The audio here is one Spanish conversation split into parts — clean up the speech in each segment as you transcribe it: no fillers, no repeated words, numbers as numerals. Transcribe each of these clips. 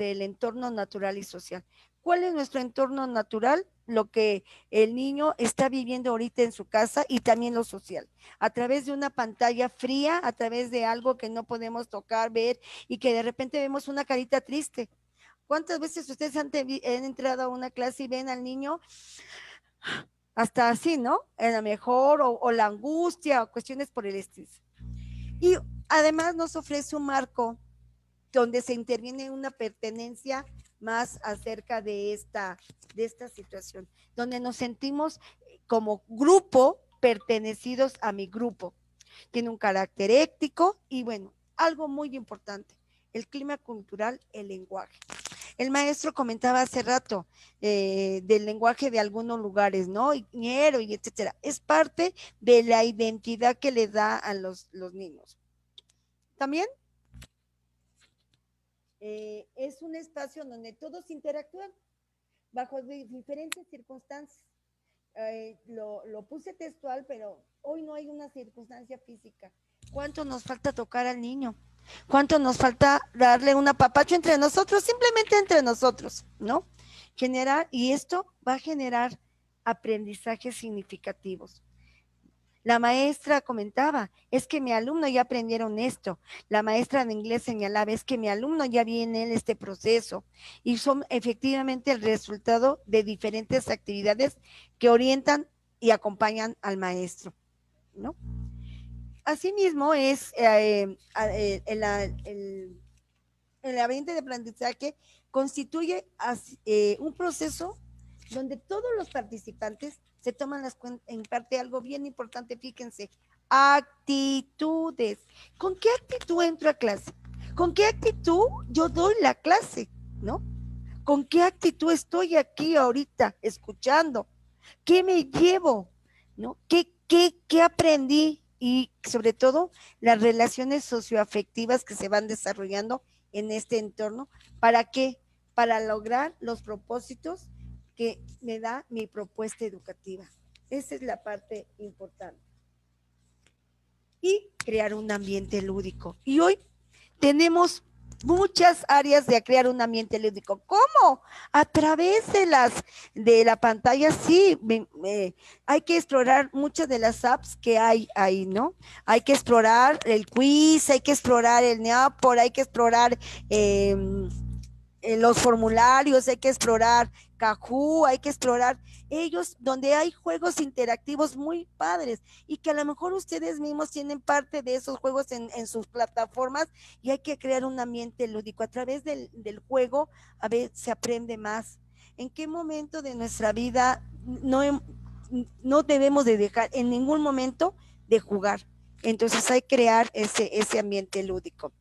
el entorno natural y social. ¿Cuál es nuestro entorno natural? Lo que el niño está viviendo ahorita en su casa y también lo social, a través de una pantalla fría, a través de algo que no podemos tocar, ver y que de repente vemos una carita triste. ¿Cuántas veces ustedes han entrado a una clase y ven al niño hasta así, ¿no? A lo mejor, o la angustia, o cuestiones por el estilo. Y además nos ofrece un marco donde se interviene una pertenencia más acerca de esta situación, donde nos sentimos como grupo pertenecidos a mi grupo. Tiene un carácter ético y bueno, algo muy importante, el clima cultural, el lenguaje. El maestro comentaba hace rato del lenguaje de algunos lugares, ¿no? Ñero y etcétera. Es parte de la identidad que le da a los niños. También es un espacio donde todos interactúan bajo diferentes circunstancias. Lo puse textual, pero hoy no hay una circunstancia física. ¿Cuánto nos falta tocar al niño? ¿Cuánto nos falta darle un apapacho entre nosotros? Simplemente entre nosotros, ¿no? Y esto va a generar aprendizajes significativos. La maestra comentaba, es que mi alumno ya aprendieron esto. La maestra de inglés señalaba, es que mi alumno ya viene en este proceso. Y son efectivamente el resultado de diferentes actividades que orientan y acompañan al maestro, ¿no? Asimismo, el ambiente de aprendizaje constituye un proceso donde todos los participantes se toman en parte algo bien importante, fíjense, actitudes. ¿Con qué actitud entro a clase? ¿Con qué actitud yo doy la clase? ¿No? ¿Con qué actitud estoy aquí ahorita escuchando? ¿Qué me llevo? ¿No? ¿Qué aprendí? Y sobre todo las relaciones socioafectivas que se van desarrollando en este entorno. ¿Para qué? Para lograr los propósitos que me da mi propuesta educativa. Esa es la parte importante. Y crear un ambiente lúdico. Y hoy tenemos muchas áreas de crear un ambiente lúdico. ¿Cómo? A través de la pantalla, sí, hay que explorar muchas de las apps que hay ahí, ¿no? Hay que explorar el quiz, hay que explorar el Neapor, hay que explorar los formularios, hay que explorar Kahoot, hay que explorar ellos, donde hay juegos interactivos muy padres y que a lo mejor ustedes mismos tienen parte de esos juegos en sus plataformas y hay que crear un ambiente lúdico. A través del juego, a ver, se aprende más. ¿En qué momento de nuestra vida no debemos de dejar en ningún momento de jugar? Entonces hay que crear ese ambiente lúdico.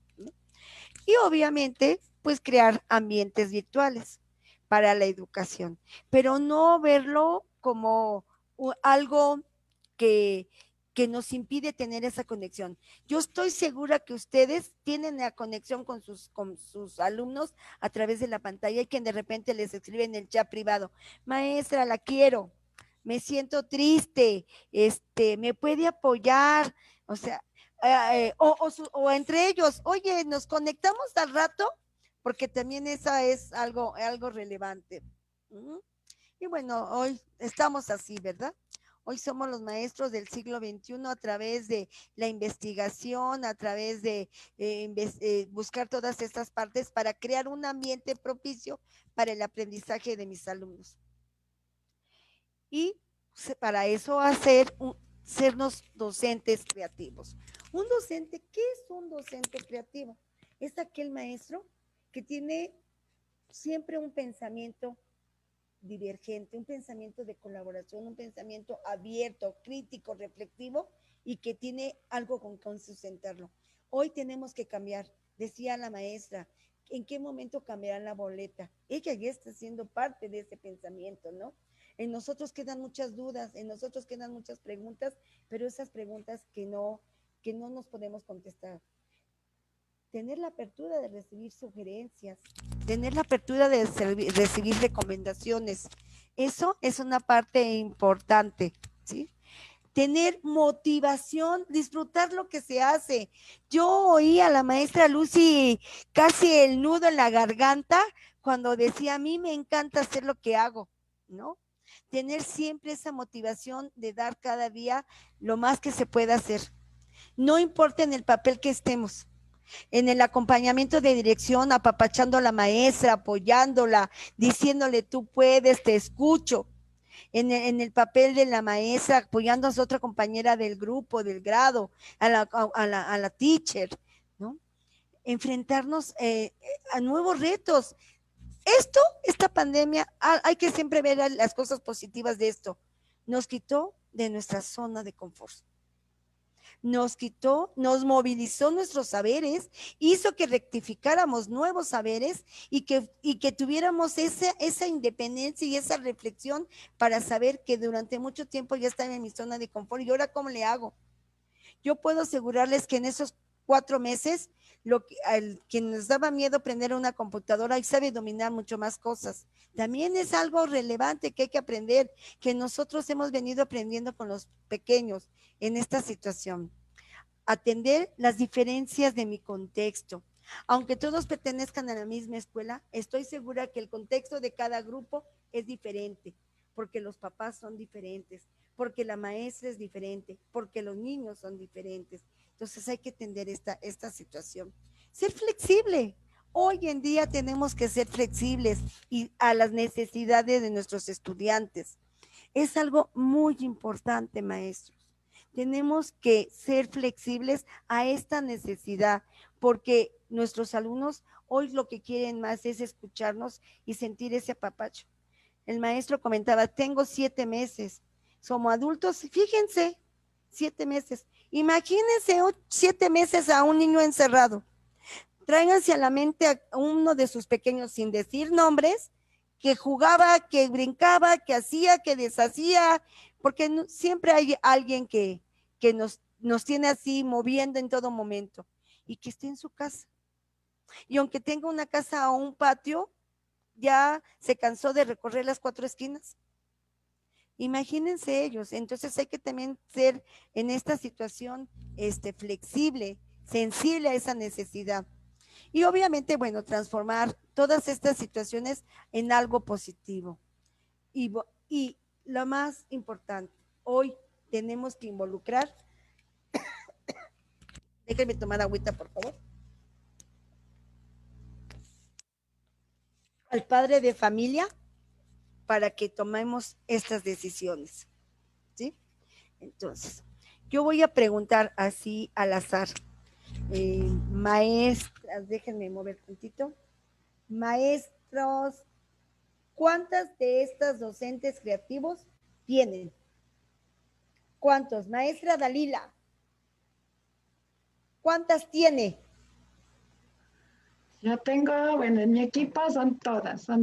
Y obviamente, pues crear ambientes virtuales para la educación, pero no verlo como algo que, que nos impide tener esa conexión. Yo estoy segura que ustedes tienen la conexión con sus alumnos a través de la pantalla y que de repente les escriben en el chat privado, maestra, la quiero, me siento triste, me puede apoyar, o sea, o entre ellos, oye, nos conectamos al rato, porque también esa es algo relevante. Y bueno, hoy estamos así, ¿verdad? Hoy somos los maestros del siglo XXI a través de la investigación, a través de buscar todas estas partes para crear un ambiente propicio para el aprendizaje de mis alumnos. Y para eso sernos docentes creativos. Un docente, ¿qué es un docente creativo? Es aquel maestro que tiene siempre un pensamiento divergente, un pensamiento de colaboración, un pensamiento abierto, crítico, reflexivo y que tiene algo con sustentarlo. Hoy tenemos que cambiar, decía la maestra, ¿en qué momento cambiará la boleta? Ella ya está siendo parte de ese pensamiento, ¿no? En nosotros quedan muchas dudas, en nosotros quedan muchas preguntas, pero esas preguntas que no nos podemos contestar. Tener la apertura de recibir sugerencias, tener la apertura de recibir recomendaciones. Eso es una parte importante, ¿sí? tener motivación, disfrutar lo que se hace. Yo oí a la maestra Lucy casi el nudo en la garganta cuando decía, a mí me encanta hacer lo que hago, ¿no? Tener siempre esa motivación de dar cada día lo más que se pueda hacer. No importa en el papel que estemos, en el acompañamiento de dirección, apapachando a la maestra, apoyándola, diciéndole tú puedes, te escucho, en el papel de la maestra, apoyando a su otra compañera del grupo, del grado, a la teacher, ¿no? Enfrentarnos a nuevos retos. Esta pandemia, hay que siempre ver las cosas positivas de esto. Nos quitó de nuestra zona de confort. Nos quitó, nos movilizó nuestros saberes, hizo que rectificáramos nuevos saberes y que tuviéramos esa independencia y esa reflexión para saber que durante mucho tiempo ya estaba en mi zona de confort y ahora cómo le hago. Yo puedo asegurarles que en esos 4 meses, quien nos daba miedo aprender una computadora y sabe dominar mucho más cosas. También es algo relevante que hay que aprender, que nosotros hemos venido aprendiendo con los pequeños en esta situación. Atender las diferencias de mi contexto. Aunque todos pertenezcan a la misma escuela, estoy segura que el contexto de cada grupo es diferente, porque los papás son diferentes, porque la maestra es diferente, porque los niños son diferentes. Entonces hay que atender esta situación. Ser flexible. Hoy en día tenemos que ser flexibles y a las necesidades de nuestros estudiantes. Es algo muy importante, maestros. Tenemos que ser flexibles a esta necesidad, porque nuestros alumnos hoy lo que quieren más es escucharnos y sentir ese apapacho. El maestro comentaba, tengo 7 meses. Somos adultos, fíjense, 7 meses. Imagínense 7 meses a un niño encerrado. Tráiganse a la mente a uno de sus pequeños, sin decir nombres, que jugaba, que brincaba, que hacía, que deshacía, porque siempre hay alguien que nos tiene así moviendo en todo momento y que esté en su casa. Y aunque tenga una casa o un patio, ya se cansó de recorrer las 4 esquinas. Imagínense ellos. Entonces hay que también ser en esta situación flexible, sensible a esa necesidad. Y obviamente, bueno, transformar todas estas situaciones en algo positivo. Y lo más importante, hoy tenemos que involucrar, déjenme tomar agüita, por favor, al padre de familia para que tomemos estas decisiones, ¿sí? Entonces, yo voy a preguntar así al azar, maestras, déjenme mover tantito, maestros, ¿cuántas de estas docentes creativos tienen? ¿Cuántos? Maestra Dalila, ¿cuántas tiene? Yo tengo, bueno, en mi equipo son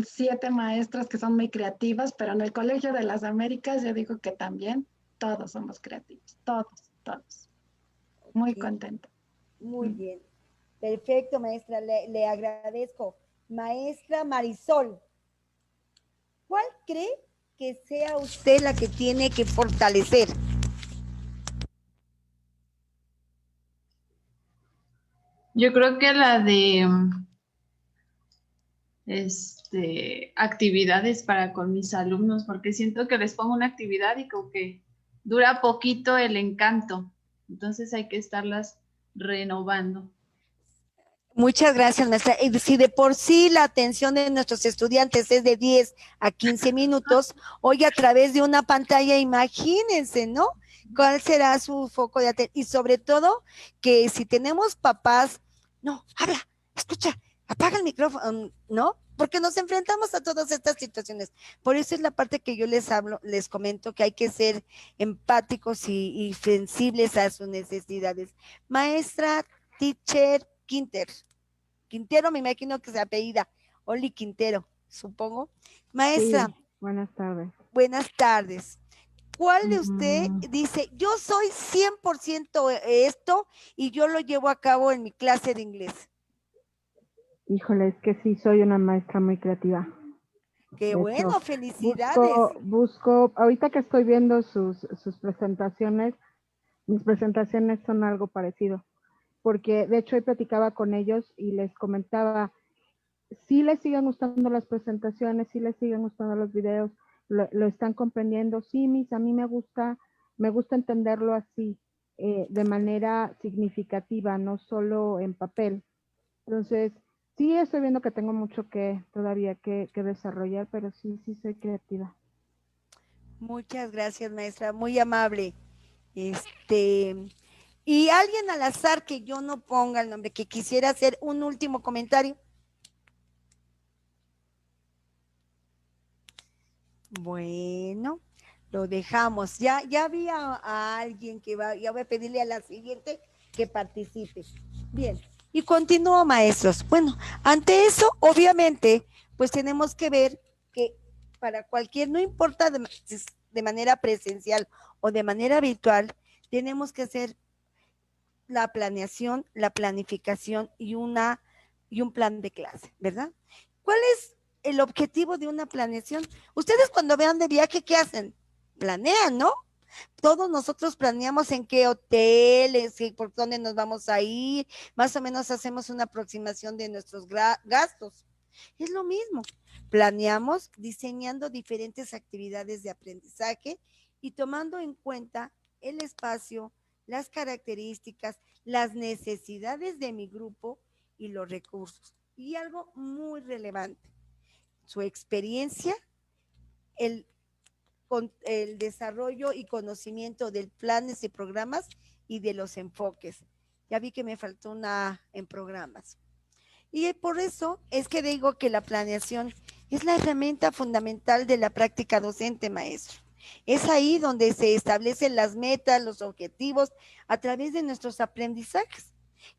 7 maestras que son muy creativas, pero en el Colegio de las Américas yo digo que también todos somos creativos, todos. Muy Okay. contenta. Muy bien. Perfecto, maestra, le agradezco. Maestra Marisol, ¿cuál cree que sea usted la que tiene que fortalecer? Yo creo que la de actividades para con mis alumnos, porque siento que les pongo una actividad y como que dura poquito el encanto. Entonces hay que estarlas renovando. Muchas gracias, maestra. Si de por sí la atención de nuestros estudiantes es de 10 a 15 minutos, hoy a través de una pantalla, imagínense, ¿no? ¿Cuál será su foco de atención? Y sobre todo, que si tenemos papás, no, habla, escucha, apaga el micrófono, ¿no? Porque nos enfrentamos a todas estas situaciones. Por eso es la parte que yo les hablo, les comento que hay que ser empáticos y sensibles a sus necesidades. Maestra, teacher, Quintero, me imagino que se apellida, Oli Quintero, supongo. Maestra, Sí, buenas tardes. buenas tardes. ¿Cuál de usted dice, yo soy 100% esto y yo lo llevo a cabo en mi clase de inglés? Híjole, es que sí, soy una maestra muy creativa. Qué De hecho, bueno, felicidades. busco, ahorita que estoy viendo sus presentaciones, mis presentaciones son algo parecido, porque de hecho hoy platicaba con ellos y les comentaba, sí les siguen gustando las presentaciones, sí les siguen gustando los videos, lo están comprendiendo, sí, a mí me gusta entenderlo así, de manera significativa, no solo en papel. Entonces, sí estoy viendo que tengo mucho que todavía que desarrollar, pero sí soy creativa. Muchas gracias, maestra, muy amable. Y alguien al azar que yo no ponga el nombre, que quisiera hacer un último comentario. Bueno, lo dejamos. Ya había a alguien que ya voy a pedirle a la siguiente que participe. Bien, y continúo, maestros. Bueno, ante eso, obviamente, pues tenemos que ver que para cualquier, no importa de manera presencial o de manera virtual, tenemos que hacer la planeación, la planificación y un plan de clase, ¿verdad? ¿Cuál es el objetivo de una planeación? Ustedes cuando vean de viaje, ¿qué hacen? Planean, ¿no? Todos nosotros planeamos en qué hoteles, por dónde nos vamos a ir, más o menos hacemos una aproximación de nuestros gastos. Es lo mismo, planeamos diseñando diferentes actividades de aprendizaje y tomando en cuenta el espacio, las características, las necesidades de mi grupo y los recursos. Y algo muy relevante, su experiencia, el, el desarrollo y conocimiento de planes y programas y de los enfoques. Ya vi que me faltó una en programas. Y por eso es que digo que la planeación es la herramienta fundamental de la práctica docente, maestro. Es ahí donde se establecen las metas, los objetivos a través de nuestros aprendizajes.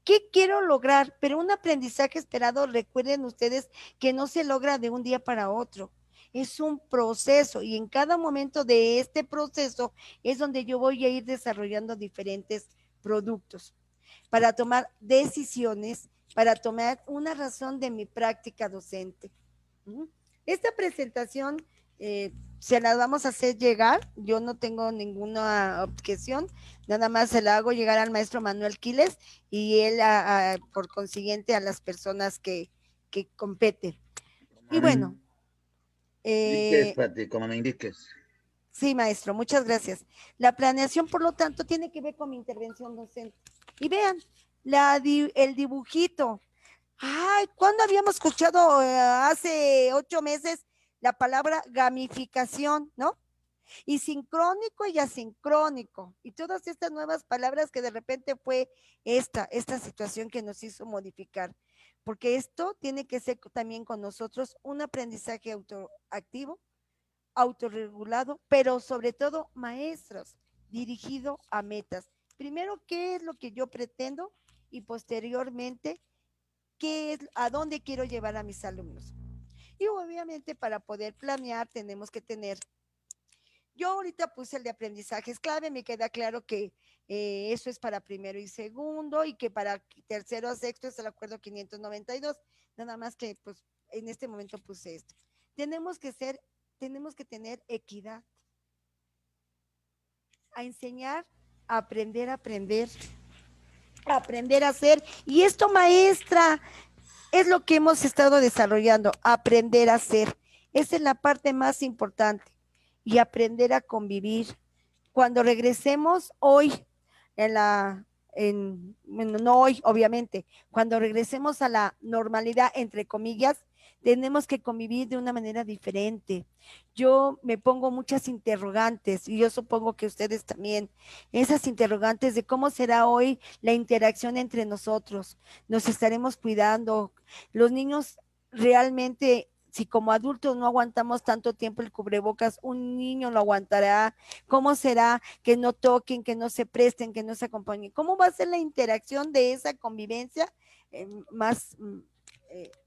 ¿Qué quiero lograr? Pero un aprendizaje esperado, recuerden ustedes que no se logra de un día para otro. Es un proceso y en cada momento de este proceso es donde yo voy a ir desarrollando diferentes productos para tomar decisiones, para tomar una razón de mi práctica docente. Esta presentación se la vamos a hacer llegar, yo no tengo ninguna objeción, nada más se la hago llegar al maestro Manuel Quiles y él por consiguiente a las personas que competen. Y bueno. Indiques, Pati, como me indiques. Sí, maestro, muchas gracias. La planeación, por lo tanto, tiene que ver con mi intervención docente. Y vean, el dibujito. Ay, ¿cuándo habíamos escuchado hace 8 meses la palabra gamificación, ¿no? Y sincrónico y asincrónico. Y todas estas nuevas palabras que de repente fue esta situación que nos hizo modificar. Porque esto tiene que ser también con nosotros un aprendizaje autoactivo, autorregulado, pero sobre todo maestros, dirigido a metas. Primero, ¿qué es lo que yo pretendo? Y posteriormente, ¿qué es, a dónde quiero llevar a mis alumnos? Y obviamente para poder planear tenemos que tener, yo ahorita puse el de aprendizaje es clave, me queda claro que eso es para primero y segundo y que para tercero a sexto es el acuerdo 592, nada más que pues en este momento puse esto. Tenemos que tener equidad, a enseñar, a aprender, aprender a hacer. Y esto, maestra, es lo que hemos estado desarrollando, aprender a hacer. Esa es la parte más importante. Y aprender a convivir. Cuando regresemos hoy, bueno, no hoy, obviamente, cuando regresemos a la normalidad, entre comillas, tenemos que convivir de una manera diferente. Yo me pongo muchas interrogantes y yo supongo que ustedes también, esas interrogantes de cómo será hoy la interacción entre nosotros. Nos estaremos cuidando. Los niños realmente, si como adultos no aguantamos tanto tiempo el cubrebocas, un niño lo aguantará. ¿Cómo será que no toquen, que no se presten, que no se acompañen? ¿Cómo va a ser la interacción de esa convivencia más,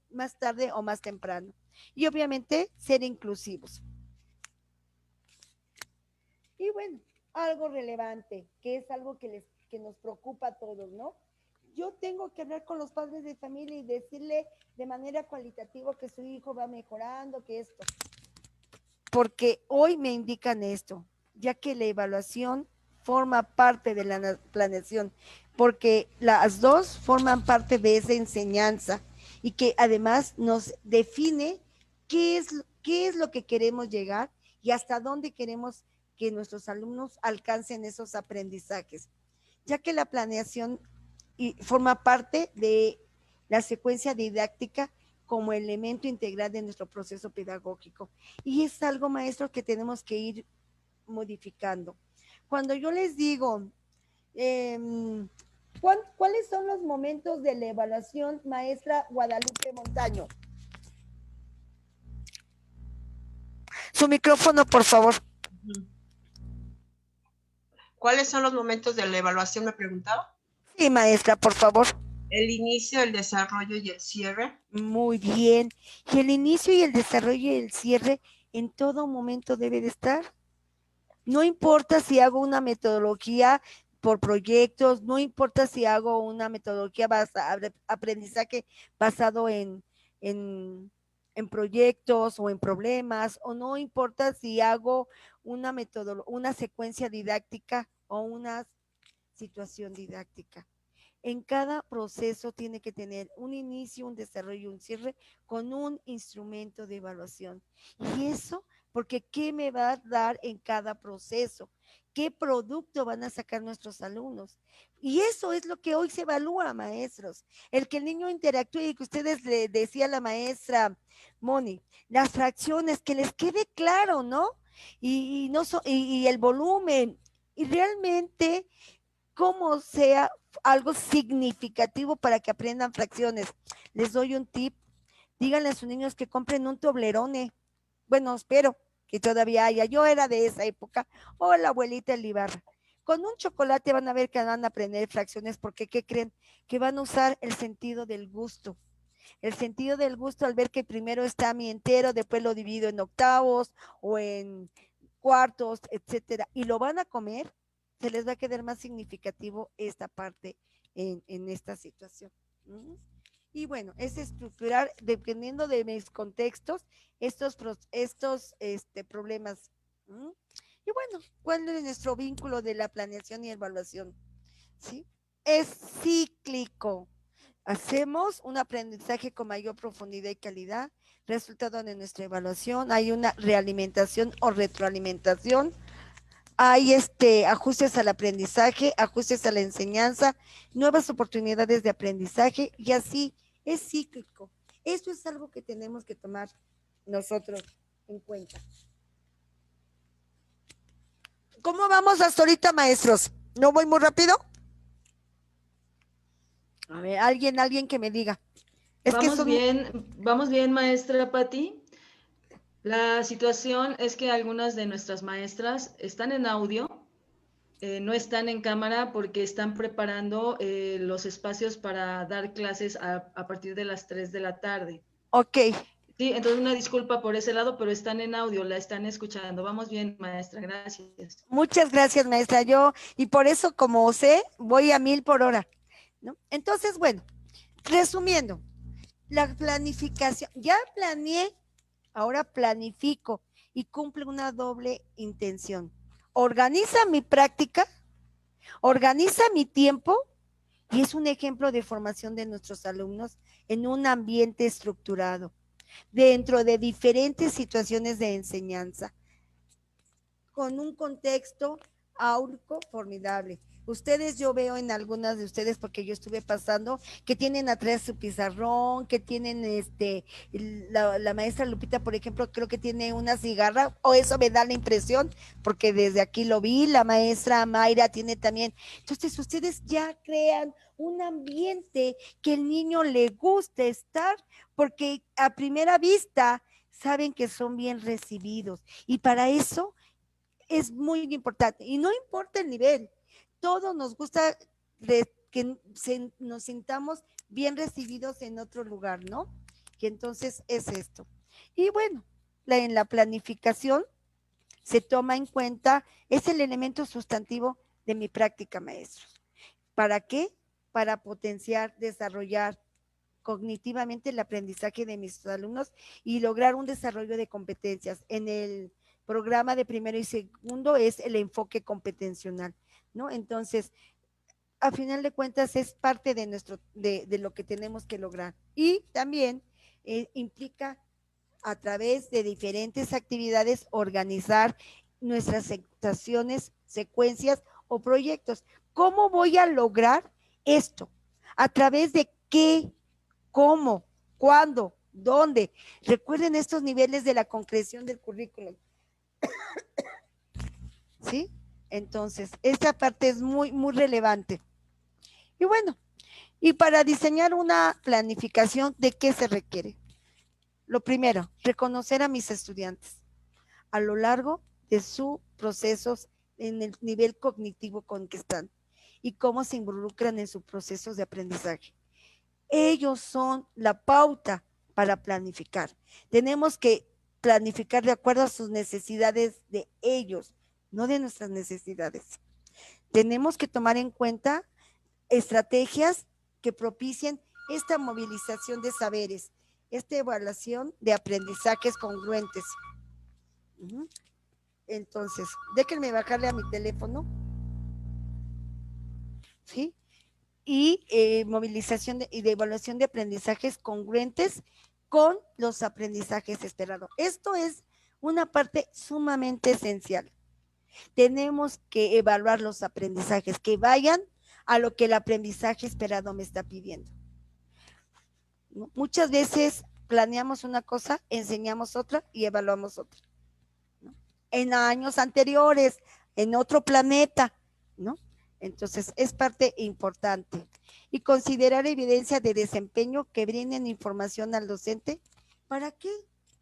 más tarde o más temprano? Y obviamente ser inclusivos. Y bueno, algo relevante, que es algo que nos preocupa a todos, ¿no? Yo tengo que hablar con los padres de familia y decirle de manera cualitativa que su hijo va mejorando, que esto. porque hoy me indican esto, ya que la evaluación forma parte de la planeación, porque las dos forman parte de esa enseñanza y que además nos define qué es lo que queremos llegar y hasta dónde queremos que nuestros alumnos alcancen esos aprendizajes, ya que la planeación forma parte de la secuencia didáctica como elemento integral de nuestro proceso pedagógico. Y es algo, maestro, que tenemos que ir modificando. Cuando yo les digo, ¿cuáles son los momentos de la evaluación, maestra Guadalupe Montaño? Su micrófono, por favor. ¿Cuáles son los momentos de la evaluación, me preguntaba? Sí, maestra, por favor. El inicio, el desarrollo y el cierre. Muy bien. Y el inicio y el desarrollo y el cierre en todo momento debe de estar. No importa si hago una metodología por proyectos, no importa si hago una metodología aprendizaje basado en proyectos o en problemas, o no importa si hago una secuencia didáctica o una situación didáctica. En cada proceso tiene que tener un inicio, un desarrollo y un cierre con un instrumento de evaluación. Y eso, porque ¿qué me va a dar en cada proceso? ¿Qué producto van a sacar nuestros alumnos? Y eso es lo que hoy se evalúa, maestros. El que el niño interactúe y que ustedes le decía a la maestra Moni, las fracciones, que les quede claro, ¿no? Y el volumen. Y realmente cómo sea algo significativo para que aprendan fracciones. Les doy un tip. Díganle a sus niños que compren un Toblerone. Bueno, espero que todavía haya. Yo era de esa época. O la abuelita Elibarra. Con un chocolate van a ver que van a aprender fracciones porque, ¿qué creen? Que van a usar el sentido del gusto. El sentido del gusto al ver que primero está mi entero, después lo divido en octavos o en cuartos, etcétera, y lo van a comer, se les va a quedar más significativo esta parte en esta situación. Y bueno, es estructurar, dependiendo de mis contextos, estos problemas. Y bueno, ¿cuál es nuestro vínculo de la planeación y evaluación? ¿Sí? Es cíclico. Hacemos un aprendizaje con mayor profundidad y calidad, resultado de nuestra evaluación, hay una realimentación o retroalimentación, hay ajustes al aprendizaje, ajustes a la enseñanza, nuevas oportunidades de aprendizaje y así es cíclico. Esto es algo que tenemos que tomar nosotros en cuenta. ¿Cómo vamos hasta ahorita, maestros? ¿No voy muy rápido? A ver, alguien que me diga. Vamos bien, maestra Patti. La situación es que algunas de nuestras maestras están en audio, no están en cámara porque están preparando los espacios para dar clases a partir de las 3 de la tarde. Ok. Sí, entonces una disculpa por ese lado, pero están en audio, la están escuchando. Vamos bien, maestra, gracias. Muchas gracias, maestra. Y por eso, como sé, voy a 1000 por hora, ¿no? Entonces, bueno, resumiendo, la planificación, ya planeé, ahora planifico y cumple una doble intención. Organiza mi práctica, organiza mi tiempo y es un ejemplo de formación de nuestros alumnos en un ambiente estructurado, dentro de diferentes situaciones de enseñanza, con un contexto áurico formidable. Ustedes, yo veo en algunas de ustedes, porque yo estuve pasando, que tienen atrás su pizarrón, que tienen la maestra Lupita, por ejemplo, creo que tiene una cigarra, o eso me da la impresión, porque desde aquí lo vi, la maestra Mayra tiene también. Entonces, ustedes ya crean un ambiente que el niño le guste estar, porque a primera vista saben que son bien recibidos, y para eso es muy importante, y no importa el nivel, todos nos gusta que nos sintamos bien recibidos en otro lugar, ¿no? Que entonces es esto. Y bueno, en la planificación se toma en cuenta, es el elemento sustantivo de mi práctica, maestros. ¿Para qué? Para potenciar, desarrollar cognitivamente el aprendizaje de mis alumnos y lograr un desarrollo de competencias en el programa de primero y segundo es el enfoque competencial, ¿no? Entonces, a final de cuentas es parte de de lo que tenemos que lograr. Y también implica a través de diferentes actividades organizar nuestras actuaciones, secuencias o proyectos. ¿Cómo voy a lograr esto? ¿A través de qué? ¿Cómo? ¿Cuándo? ¿Dónde? Recuerden estos niveles de la concreción del currículum. ¿Sí? Entonces, esta parte es muy, muy relevante. Y bueno, y para diseñar una planificación, ¿de qué se requiere? Lo primero, reconocer a mis estudiantes a lo largo de sus procesos en el nivel cognitivo con que están y cómo se involucran en sus procesos de aprendizaje. Ellos son la pauta para planificar. Tenemos que planificar de acuerdo a sus necesidades de ellos, no de nuestras necesidades. Tenemos que tomar en cuenta estrategias que propicien esta movilización de saberes, esta evaluación de aprendizajes congruentes. Entonces, déjenme bajarle a mi teléfono. ¿Sí? Y movilización y de evaluación de aprendizajes congruentes con los aprendizajes esperados. Esto es una parte sumamente esencial. Tenemos que evaluar los aprendizajes que vayan a lo que el aprendizaje esperado me está pidiendo. ¿No? Muchas veces planeamos una cosa, enseñamos otra y evaluamos otra, ¿no? En años anteriores, en otro planeta, ¿no? Entonces, es parte importante. Y considerar evidencia de desempeño que brinden información al docente. ¿Para qué?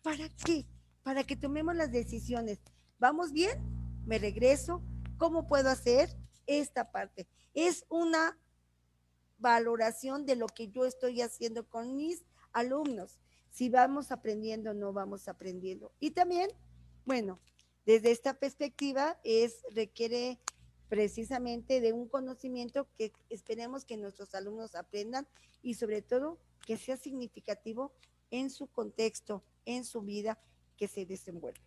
¿Para qué? Para que tomemos las decisiones. ¿Vamos bien? ¿Me regreso? ¿Cómo puedo hacer esta parte? Es una valoración de lo que yo estoy haciendo con mis alumnos. Si vamos aprendiendo o no vamos aprendiendo. Y también, bueno, desde esta perspectiva requiere precisamente de un conocimiento que esperemos que nuestros alumnos aprendan y sobre todo que sea significativo en su contexto, en su vida que se desenvuelve.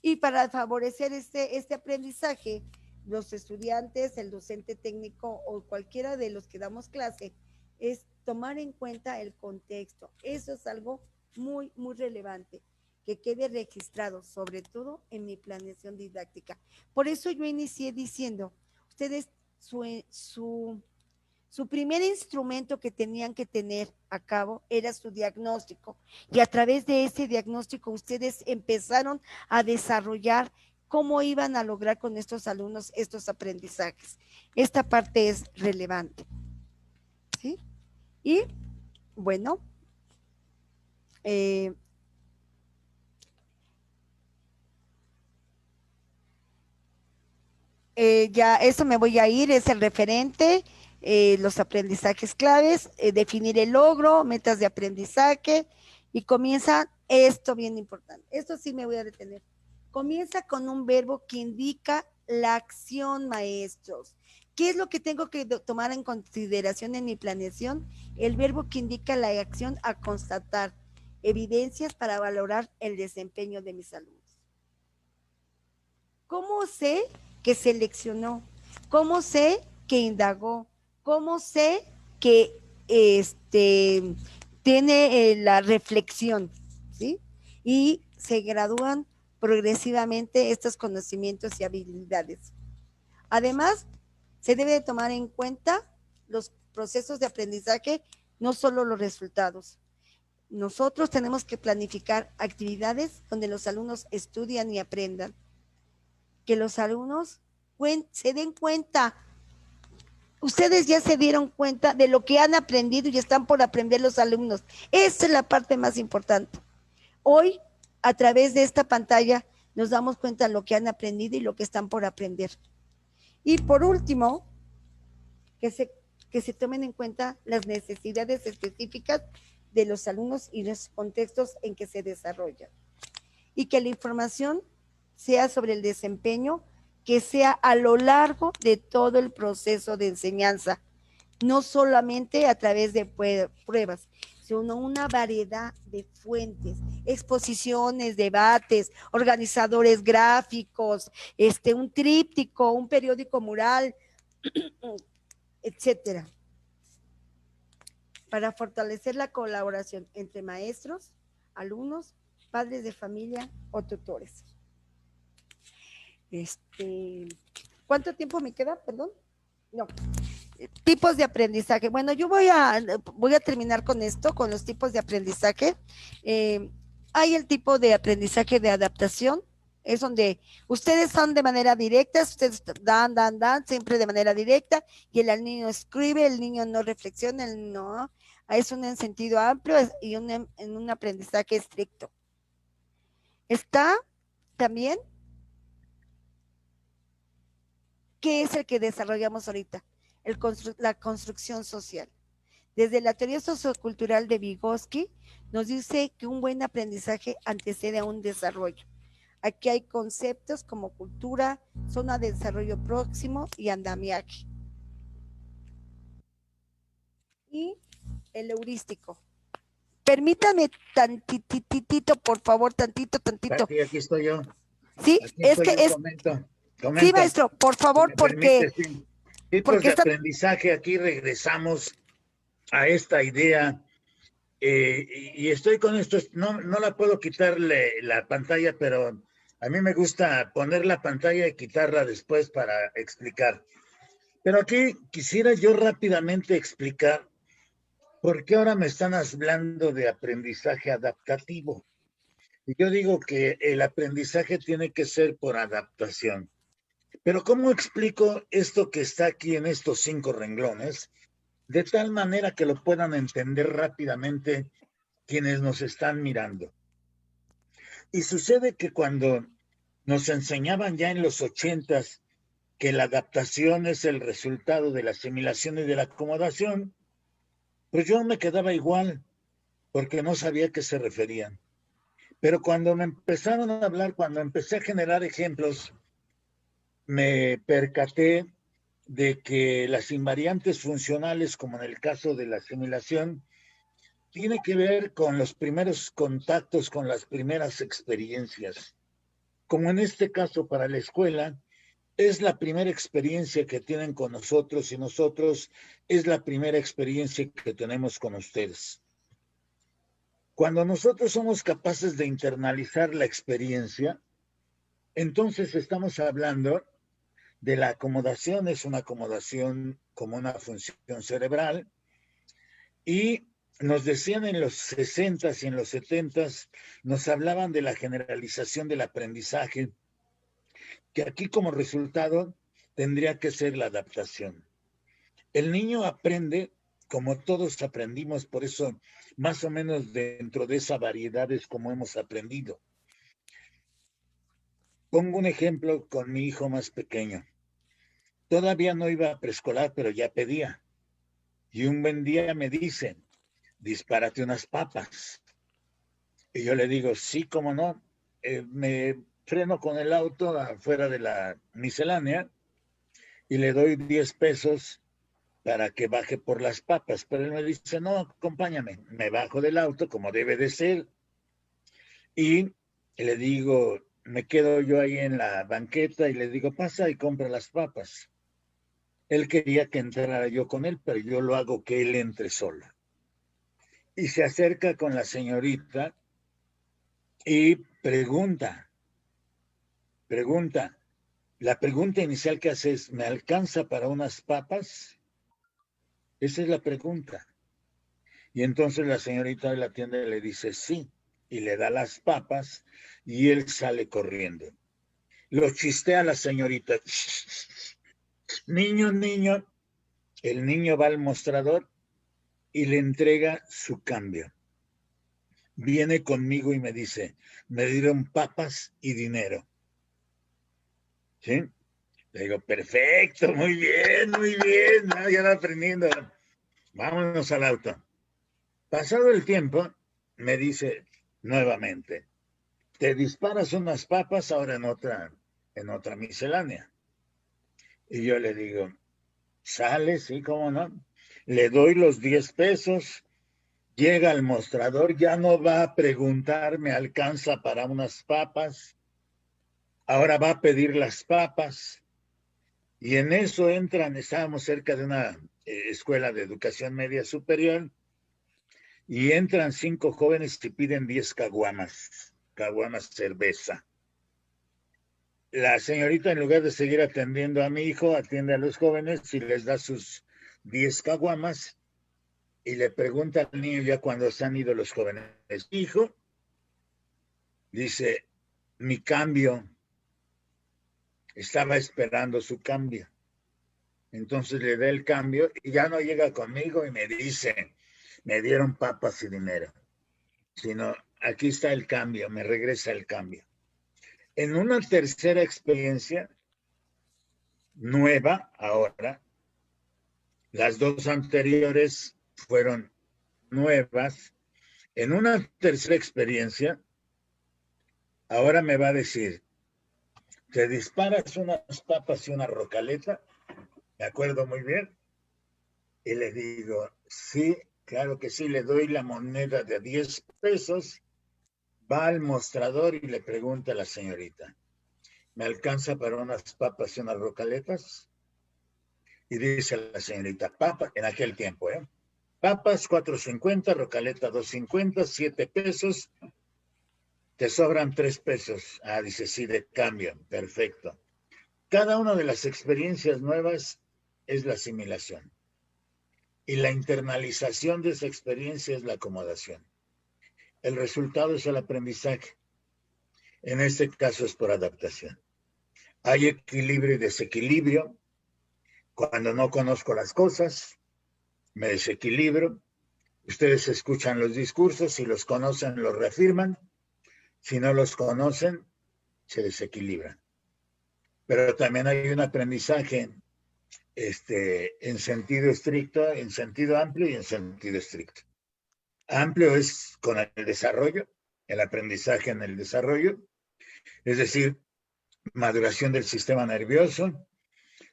Y para favorecer este aprendizaje, los estudiantes, el docente técnico o cualquiera de los que damos clase, es tomar en cuenta el contexto. Eso es algo muy, muy relevante, que quede registrado, sobre todo en mi planeación didáctica. Por eso yo inicié diciendo, ustedes su primer instrumento que tenían que tener a cabo era su diagnóstico, y a través de ese diagnóstico ustedes empezaron a desarrollar cómo iban a lograr con estos alumnos estos aprendizajes. Esta parte es relevante. ¿Sí? Y bueno, ya eso me voy a ir, es el referente, los aprendizajes claves, definir el logro, metas de aprendizaje, y comienza esto bien importante. Esto sí me voy a detener. Comienza con un verbo que indica la acción, maestros. ¿Qué es lo que tengo que tomar en consideración en mi planeación? El verbo que indica la acción a constatar, evidencias para valorar el desempeño de mis alumnos. ¿Cómo sé que seleccionó? ¿Cómo sé que indagó? ¿Cómo sé que tiene la reflexión? ¿Sí? Y se gradúan progresivamente estos conocimientos y habilidades. Además, se debe de tomar en cuenta los procesos de aprendizaje, no solo los resultados. Nosotros tenemos que planificar actividades donde los alumnos estudian y aprendan. Que los alumnos se den cuenta. Ustedes ya se dieron cuenta de lo que han aprendido y están por aprender los alumnos. Esa es la parte más importante. Hoy, a través de esta pantalla, nos damos cuenta de lo que han aprendido y lo que están por aprender. Y por último, que se tomen en cuenta las necesidades específicas de los alumnos y los contextos en que se desarrollan. Y que la información sea sobre el desempeño, que sea a lo largo de todo el proceso de enseñanza, no solamente a través de pruebas. sino una variedad de fuentes, exposiciones, debates, organizadores gráficos, un tríptico, un periódico mural, etcétera, para fortalecer la colaboración entre maestros, alumnos, padres de familia o tutores. ¿Cuánto tiempo me queda? Perdón. No. Tipos de aprendizaje. Bueno, yo voy a terminar con esto, con los tipos de aprendizaje. Hay el tipo de aprendizaje de adaptación, es donde ustedes son de manera directa, ustedes dan, siempre de manera directa, y el niño escribe, el niño no reflexiona, es un en sentido amplio y en un aprendizaje estricto. Está también, ¿qué es el que desarrollamos ahorita? La construcción social. Desde la teoría sociocultural de Vygotsky, nos dice que un buen aprendizaje antecede a un desarrollo. Aquí hay conceptos como cultura, zona de desarrollo próximo y andamiaje. Y el heurístico. Permítame tantitito, por favor, tantito. Aquí estoy yo. Sí, Comenta. Sí, maestro, por favor, porque... Sí. Tipos de aprendizaje, aquí regresamos a esta idea, y estoy con esto, no la puedo quitarle la pantalla, pero a mí me gusta poner la pantalla y quitarla después para explicar. Pero aquí quisiera yo rápidamente explicar por qué ahora me están hablando de aprendizaje adaptativo. Y yo digo que el aprendizaje tiene que ser por adaptación. Pero ¿cómo explico esto que está aquí en estos 5 renglones? De tal manera que lo puedan entender rápidamente quienes nos están mirando. Y sucede que cuando nos enseñaban ya en los 80s que la adaptación es el resultado de la asimilación y de la acomodación, pues yo me quedaba igual, porque no sabía a qué se referían. Pero cuando me empezaron a hablar, cuando empecé a generar ejemplos, me percaté de que las invariantes funcionales, como en el caso de la asimilación, tiene que ver con los primeros contactos, con las primeras experiencias. Como en este caso para la escuela, es la primera experiencia que tienen con nosotros y nosotros es la primera experiencia que tenemos con ustedes. Cuando nosotros somos capaces de internalizar la experiencia, entonces estamos hablando de la acomodación, es una acomodación como una función cerebral, y nos decían en los 60s y en los 70s, nos hablaban de la generalización del aprendizaje, que aquí como resultado tendría que ser la adaptación. El niño aprende como todos aprendimos, por eso más o menos dentro de esa variedad es como hemos aprendido. Pongo un ejemplo con mi hijo más pequeño. Todavía no iba a preescolar, pero ya pedía. Y un buen día me dice, dispárate unas papas. Y yo le digo, sí, cómo no. Me freno con el auto afuera de la miscelánea y le doy 10 pesos para que baje por las papas. Pero él me dice, no, acompáñame. Me bajo del auto como debe de ser. Y le digo, me quedo yo ahí en la banqueta y le digo, pasa y compra las papas. Él quería que entrara yo con él, pero yo lo hago que él entre solo. Y se acerca con la señorita y pregunta. La pregunta inicial que hace es, ¿me alcanza para unas papas? Esa es la pregunta. Y entonces la señorita de la tienda le dice sí, y le da las papas, y él sale corriendo. Lo chistea a la señorita. Niño, el niño va al mostrador y le entrega su cambio. Viene conmigo y me dice, me dieron papas y dinero. ¿Sí? Le digo, perfecto, muy bien, ¿no? Ya va aprendiendo. Vámonos al auto. Pasado el tiempo, me dice nuevamente, te disparas unas papas ahora en otra miscelánea. Y yo le digo, sale, sí, cómo no. Le doy los 10 pesos llega al mostrador, ya no va a preguntar, ¿me alcanza para unas papas? Ahora va a pedir las papas. Y en eso entran, estábamos cerca de una escuela de educación media superior, y entran 5 jóvenes y piden 10 caguamas cerveza. La señorita, en lugar de seguir atendiendo a mi hijo, atiende a los jóvenes y les da sus 10 caguamas y le pregunta al niño ya cuando se han ido los jóvenes, hijo, dice, mi cambio, estaba esperando su cambio. Entonces le da el cambio y ya no llega conmigo y me dice, me dieron papas y dinero, sino aquí está el cambio, me regresa el cambio. En una tercera experiencia, nueva ahora, las 2 anteriores fueron nuevas. En una tercera experiencia, ahora me va a decir, ¿te disparas unas papas y una rocaleta? Me acuerdo muy bien. Y le digo, sí, claro que sí, le doy la moneda de 10 pesos, va al mostrador y le pregunta a la señorita, ¿me alcanza para unas papas y unas rocaletas? Y dice la señorita, papas, en aquel tiempo, papas 4.50, rocaleta 2.50, 7 pesos, te sobran 3 pesos. Ah, dice, sí, de cambio, perfecto. Cada una de las experiencias nuevas es la asimilación. Y la internalización de esa experiencia es la acomodación. El resultado es el aprendizaje. En este caso es por adaptación. Hay equilibrio y desequilibrio. Cuando no conozco las cosas, me desequilibro. Ustedes escuchan los discursos, si los conocen, los reafirman. Si no los conocen, se desequilibran. Pero también hay un aprendizaje en sentido estricto, en sentido amplio y en sentido estricto. Amplio es con el desarrollo, el aprendizaje en el desarrollo, es decir, maduración del sistema nervioso,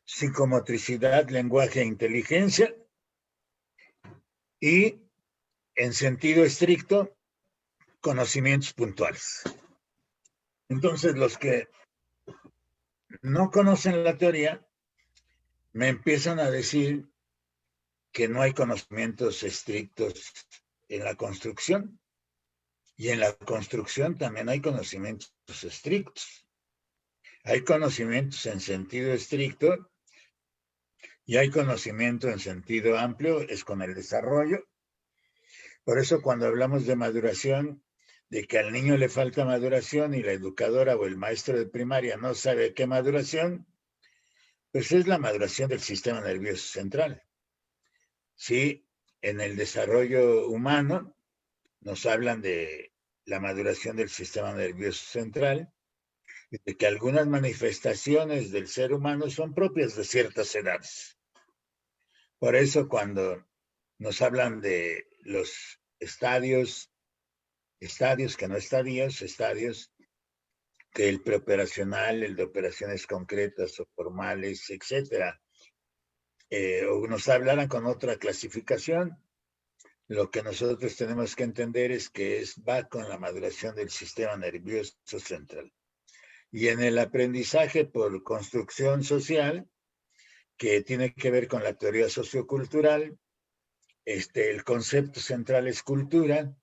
psicomotricidad, lenguaje e inteligencia, y en sentido estricto, conocimientos puntuales. Entonces, los que no conocen la teoría me empiezan a decir que no hay conocimientos estrictos en la construcción, y en la construcción también hay conocimientos estrictos. Hay conocimientos en sentido estricto y hay conocimiento en sentido amplio, es con el desarrollo. Por eso cuando hablamos de maduración, de que al niño le falta maduración y la educadora o el maestro de primaria no sabe qué maduración, pues es la maduración del sistema nervioso central. Sí, en el desarrollo humano nos hablan de la maduración del sistema nervioso central, de que algunas manifestaciones del ser humano son propias de ciertas edades. Por eso cuando nos hablan de los estadios que no estadios, estadios que el preoperacional, el de operaciones concretas o formales, etcétera, o nos hablaran con otra clasificación, lo que nosotros tenemos que entender es que va con la maduración del sistema nervioso central. Y en el aprendizaje por construcción social, que tiene que ver con la teoría sociocultural, el concepto central es cultura,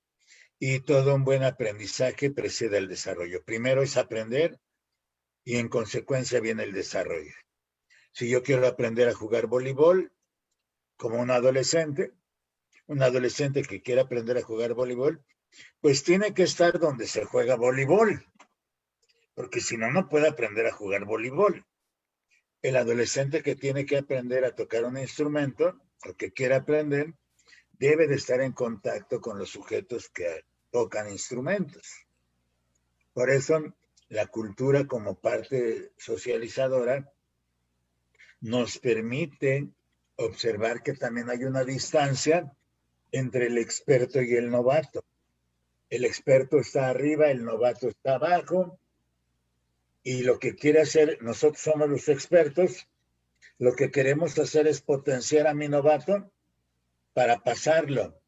y todo un buen aprendizaje precede el desarrollo. Primero es aprender y en consecuencia viene el desarrollo. Si yo quiero aprender a jugar voleibol como un adolescente que quiere aprender a jugar voleibol, pues tiene que estar donde se juega voleibol, porque si no, no puede aprender a jugar voleibol. El adolescente que tiene que aprender a tocar un instrumento, o que quiere aprender, debe de estar en contacto con los sujetos que tocan instrumentos. Por eso, la cultura como parte socializadora nos permite observar que también hay una distancia entre el experto y el novato. El experto está arriba, el novato está abajo, y lo que quiere hacer, nosotros somos los expertos, lo que queremos hacer es potenciar a mi novato para pasarlo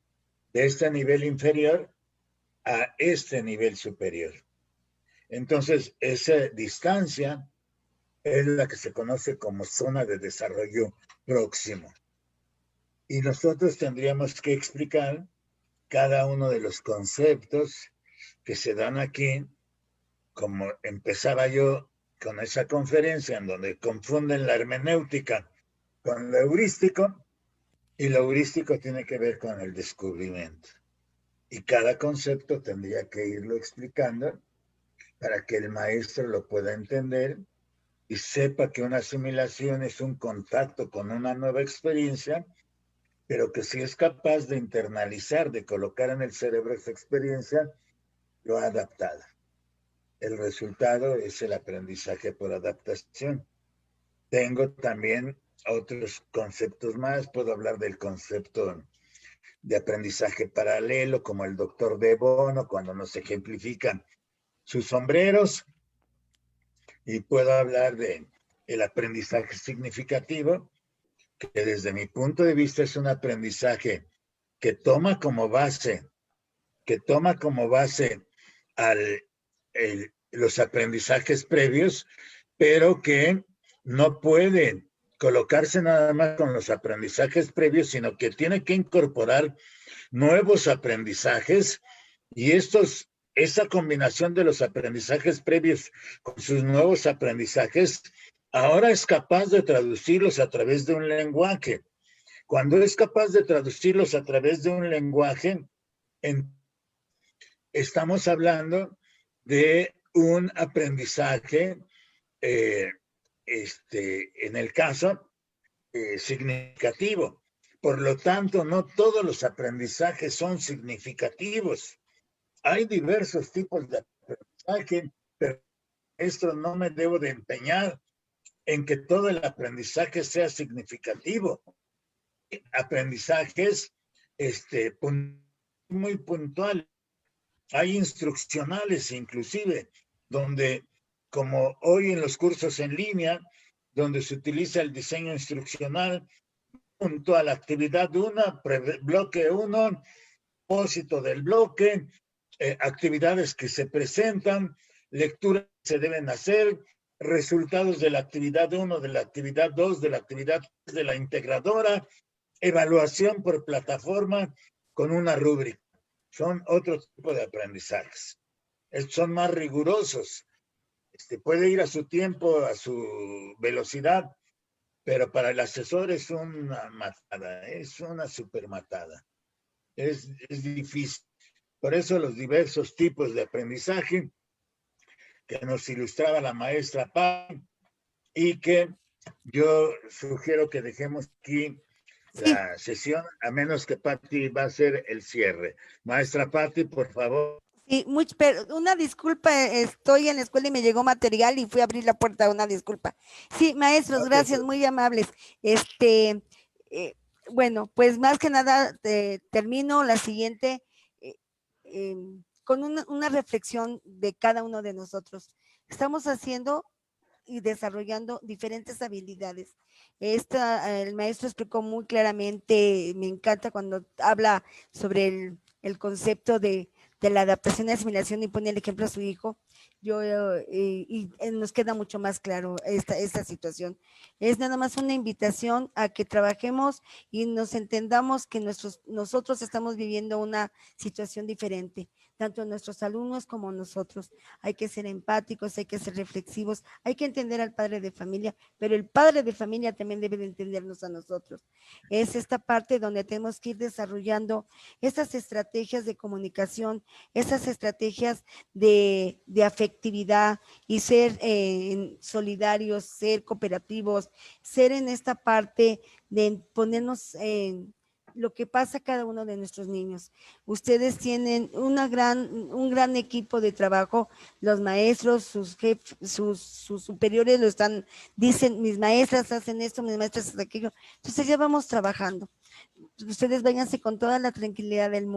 de este nivel inferior a este nivel superior. Entonces, esa distancia es la que se conoce como zona de desarrollo próximo. Y nosotros tendríamos que explicar cada uno de los conceptos que se dan aquí, como empezaba yo con esa conferencia en donde confunden la hermenéutica con lo heurístico, y lo heurístico tiene que ver con el descubrimiento. Y cada concepto tendría que irlo explicando para que el maestro lo pueda entender y sepa que una asimilación es un contacto con una nueva experiencia, pero que si es capaz de internalizar, de colocar en el cerebro esa experiencia, lo ha adaptado. El resultado es el aprendizaje por adaptación. Tengo también otros conceptos más. Puedo hablar del concepto de aprendizaje paralelo, como el doctor De Bono, cuando nos ejemplifican sus sombreros. Y puedo hablar de el aprendizaje significativo, que desde mi punto de vista es un aprendizaje que toma como base los aprendizajes previos, pero que no puede colocarse nada más con los aprendizajes previos, sino que tiene que incorporar nuevos aprendizajes, y esa combinación de los aprendizajes previos con sus nuevos aprendizajes, ahora es capaz de traducirlos a través de un lenguaje. Cuando es capaz de traducirlos a través de un lenguaje, estamos hablando de un aprendizaje, en el caso significativo. Por lo tanto, no todos los aprendizajes son significativos. Hay diversos tipos de aprendizaje, pero esto no me debo de empeñar en que todo el aprendizaje sea significativo. Aprendizajes muy puntuales. Hay instruccionales inclusive, donde, como hoy en los cursos en línea, donde se utiliza el diseño instruccional junto a la actividad 1, bloque 1, propósito del bloque, actividades que se presentan, lecturas que se deben hacer, resultados de la actividad 1, de la actividad 2, de la actividad 3, de la integradora, evaluación por plataforma con una rúbrica. Son otro tipo de aprendizajes. Son más rigurosos. Puede ir a su tiempo, a su velocidad, pero para el asesor es una matada, es una super matada. Es difícil. Por eso los diversos tipos de aprendizaje que nos ilustraba la maestra Patti, y que yo sugiero que dejemos aquí la sesión, a menos que Patti va a hacer el cierre. Maestra Patti, por favor. Sí, una disculpa, estoy en la escuela y me llegó material y fui a abrir la puerta, una disculpa. Sí, maestros, gracias, muy amables. Bueno, pues más que nada termino la siguiente con una reflexión de cada uno de nosotros. Estamos haciendo y desarrollando diferentes habilidades. El maestro explicó muy claramente, me encanta cuando habla sobre el concepto de la adaptación y asimilación y pone el ejemplo a su hijo. Y nos queda mucho más claro esta situación. Es nada más una invitación a que trabajemos y nos entendamos que nosotros estamos viviendo una situación diferente, tanto nuestros alumnos como nosotros. Hay que ser empáticos, hay que ser reflexivos, hay que entender al padre de familia, pero el padre de familia también debe de entendernos a nosotros. Es esta parte donde tenemos que ir desarrollando esas estrategias de comunicación, esas estrategias de afectividad y ser solidarios, ser cooperativos, ser en esta parte de ponernos en lo que pasa a cada uno de nuestros niños. Ustedes tienen un gran equipo de trabajo, los maestros, sus jefes, sus superiores dicen, mis maestras hacen esto, mis maestras hacen aquello. Entonces ya vamos trabajando. Ustedes váyanse con toda la tranquilidad del mundo.